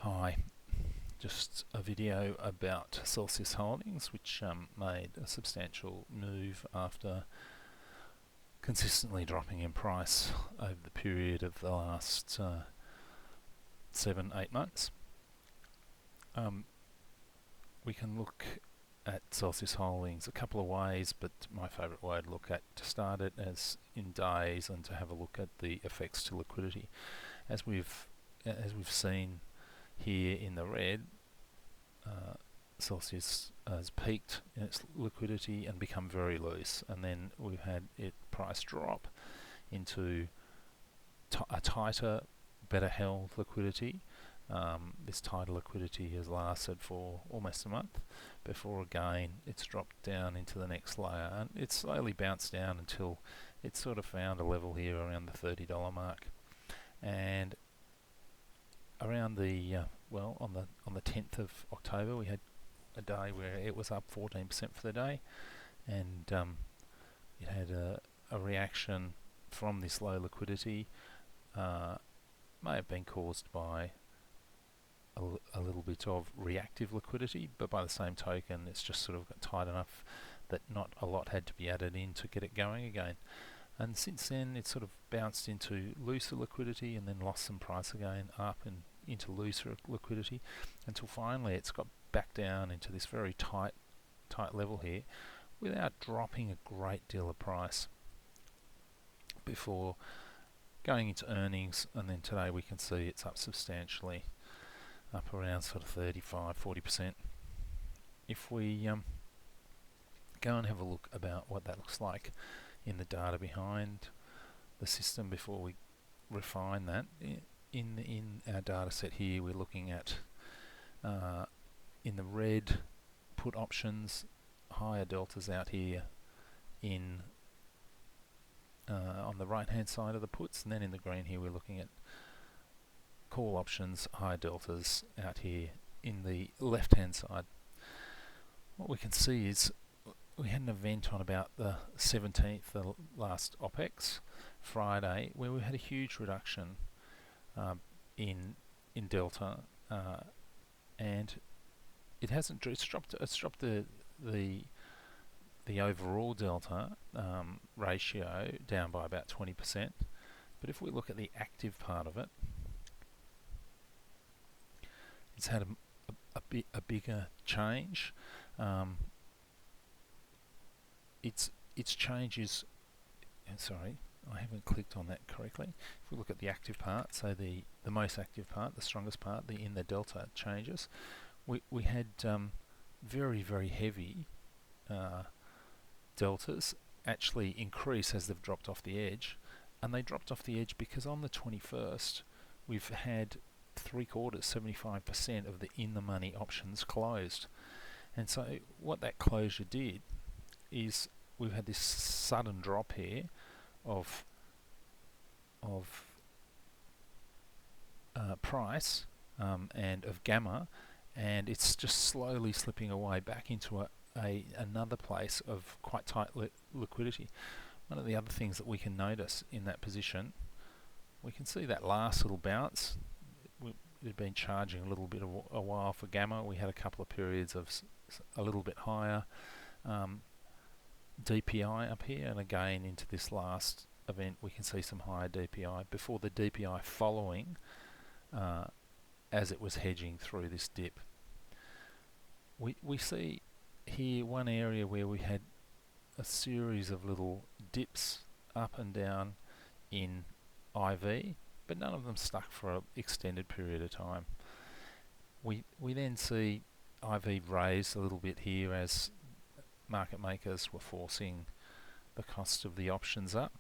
Hi, just a video about Celsius Holdings, which made a substantial move after consistently dropping in price over the period of the last 7-8 months. We can look at Celsius Holdings a couple of ways, but my favourite way to look at to start it as in days and to have a look at the effects to liquidity. As we've seen here in the red, Celsius has peaked in its liquidity and become very loose, and then we've had it price drop into a tighter, better held liquidity. This tighter liquidity has lasted for almost a month before again it's dropped down into the next layer, and it's slowly bounced down until it's sort of found a level here around the $30 mark. And around the on the 10th of October, we had a day where it was up 14% for the day, and it had a reaction from this low liquidity. May have been caused by a little bit of reactive liquidity, but by the same token, it's just sort of got tight enough that not a lot had to be added in to get it going again. And since then, it's sort of bounced into looser liquidity and then lost some price again, up and into looser liquidity, until finally it's got back down into this very tight level here without dropping a great deal of price before going into earnings. And then today we can see it's up substantially, up around sort of 35-40%. If we go and have a look about what that looks like in the data behind the system before we refine that, in our data set here, we're looking at in the red put options, higher deltas out here in on the right hand side of the puts, and then in the green here we're looking at call options, high deltas out here in the left hand side. What we can see is we had an event on about the 17th, the last OPEX Friday, where we had a huge reduction in delta, and it's dropped the overall delta ratio down by about 20%. But if we look at the active part of it, it's had a bigger change. Its changes, sorry, I haven't clicked on that correctly. If we look at the active part, so the most active part, the strongest part, in the delta changes, we had very, very heavy deltas actually increase as they've dropped off the edge. And they dropped off the edge because on the 21st we've had 75% of the in-the-money options closed. And so what that closure did is we've had this sudden drop here of price and of gamma, and it's just slowly slipping away back into another place of quite tight liquidity. One of the other things that we can notice in that position, we can see that last little bounce. It had been charging a little bit of a while for gamma. We had a couple of periods of a little bit higher DPI up here, and again into this last event we can see some higher DPI before the DPI following as it was hedging through this dip. We see here one area where we had a series of little dips up and down in IV, but none of them stuck for an extended period of time. We then see IV raised a little bit here as market makers were forcing the cost of the options up,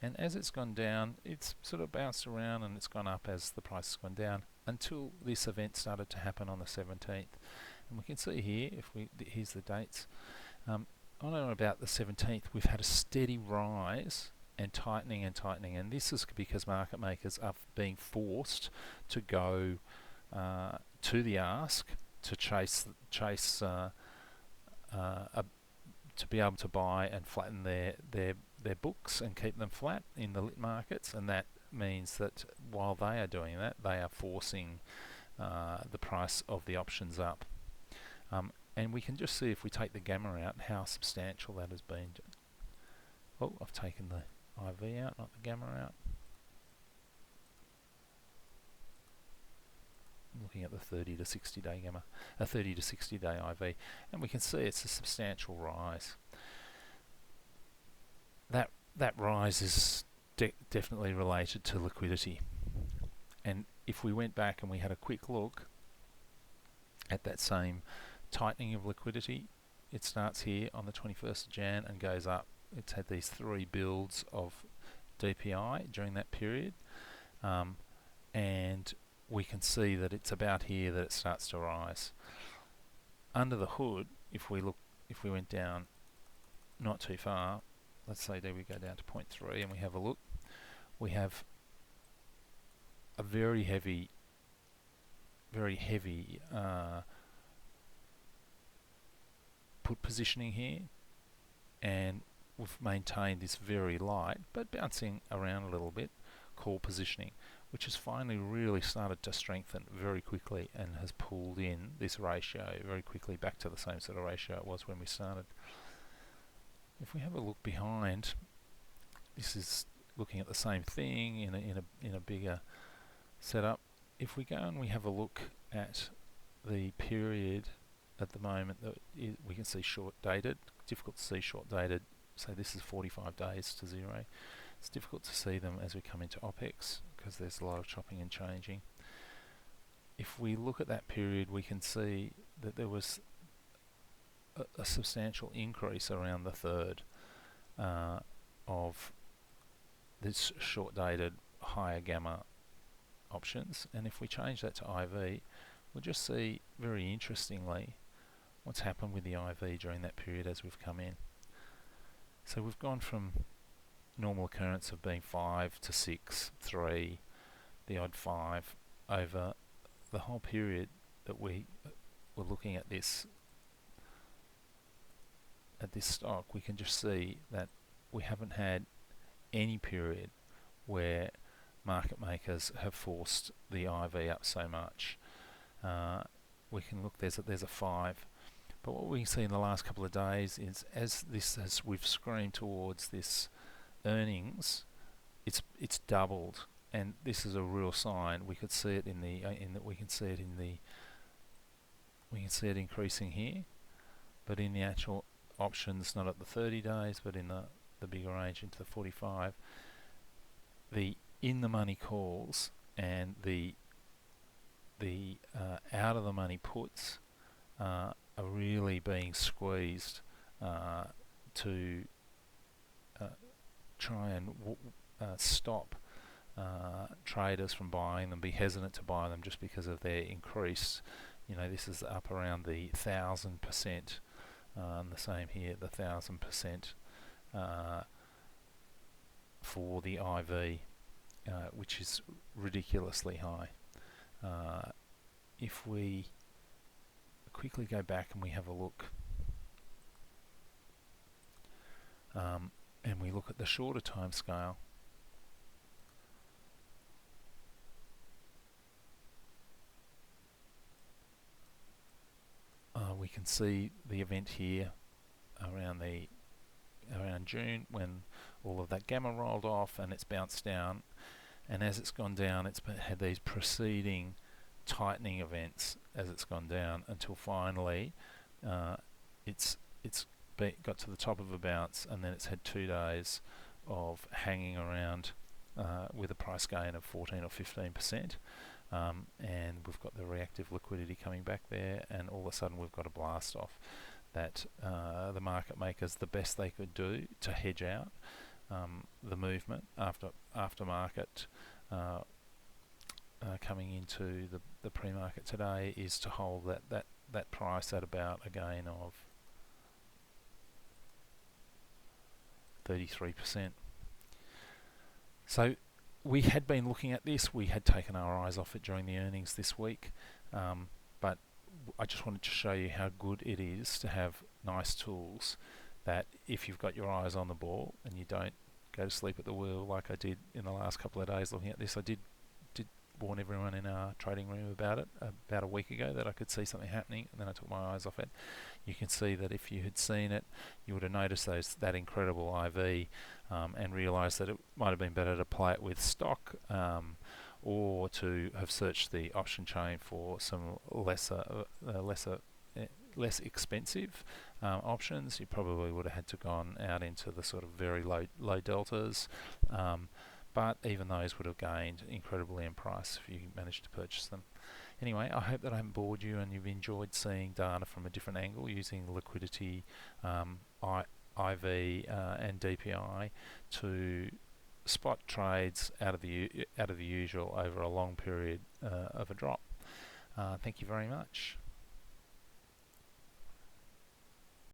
and as it's gone down, it's sort of bounced around and it's gone up as the price has gone down until this event started to happen on the 17th. And we can see here, here's the dates, on and about the 17th we've had a steady rise and tightening, and this is because market makers are being forced to go to the ask to chase to be able to buy and flatten their books and keep them flat in the lit markets. And that means that while they are doing that, they are forcing the price of the options up. And we can just see, if we take the gamma out, how substantial that has been. Oh, I've taken the IV out, not the gamma out. I'm looking at the 30 to 60 day gamma, 30 to 60 day IV, and we can see it's a substantial rise. That rise is definitely related to liquidity. And if we went back and we had a quick look at that same tightening of liquidity, it starts here on the 21st of Jan and goes up. It's had these 3 builds of DPI during that period, and we can see that it's about here that it starts to rise. Under the hood, if we went down not too far, let's say there we go down to 0.3 and we have a look, we have a very heavy put positioning here, and we've maintained this very light but bouncing around a little bit call positioning, which has finally really started to strengthen very quickly and has pulled in this ratio very quickly back to the same sort of ratio it was when we started. If we have a look behind, this is looking at the same thing in a bigger setup. If we go and we have a look at the period at the moment, that we can see short dated. Difficult to see short dated. So this is 45 days to zero. It's difficult to see them as we come into OPEX because there's a lot of chopping and changing. If we look at that period, we can see that there was a substantial increase around the third of this short dated higher gamma options. And if we change that to IV, we'll just see very interestingly what's happened with the IV during that period as we've come in. So we've gone from normal occurrence of being 5 to 6, 3, the odd 5 over the whole period that we were looking at this stock. We can just see that we haven't had any period where market makers have forced the IV up so much. We can look, there's a 5. But what we can see in the last couple of days is as we've screamed towards this earnings, it's doubled, and this is a real sign. We could see it we can see it increasing here, but in the actual options, not at the 30 days, but in the bigger range into the 45, the in the money calls and the out of the money puts are really being squeezed to try and stop traders from buying them, be hesitant to buy them just because of their increase. This is up around the 1,000%, and the same here, the 1,000% for the IV, which is ridiculously high. If we quickly go back and we have a look, and we look at the shorter time scale, we can see the event here around June when all of that gamma rolled off and it's bounced down, and as it's gone down, it's had these preceding tightening events as it's gone down until finally it's got to the top of a bounce, and then it's had 2 days of hanging around with a price gain of 14 or 15%, and we've got the reactive liquidity coming back there, and all of a sudden we've got a blast off that the market makers, the best they could do to hedge out the movement after market coming into the pre-market today is to hold that price at about a gain of 33%. So we had been looking at this, we had taken our eyes off it during the earnings this week, but I just wanted to show you how good it is to have nice tools that if you've got your eyes on the ball and you don't go to sleep at the wheel like I did in the last couple of days looking at this. I did warned everyone in our trading room about it about a week ago, that I could see something happening, and then I took my eyes off it. You can see that if you had seen it, you would have noticed that incredible IV, and realised that it might have been better to play it with stock, or to have searched the option chain for some less expensive options. You probably would have had to gone out into the sort of very low deltas, but even those would have gained incredibly in price if you managed to purchase them. Anyway, I hope that I haven't bored you and you've enjoyed seeing data from a different angle using liquidity, IV, and DPI to spot trades out of the usual over a long period of a drop. Thank you very much.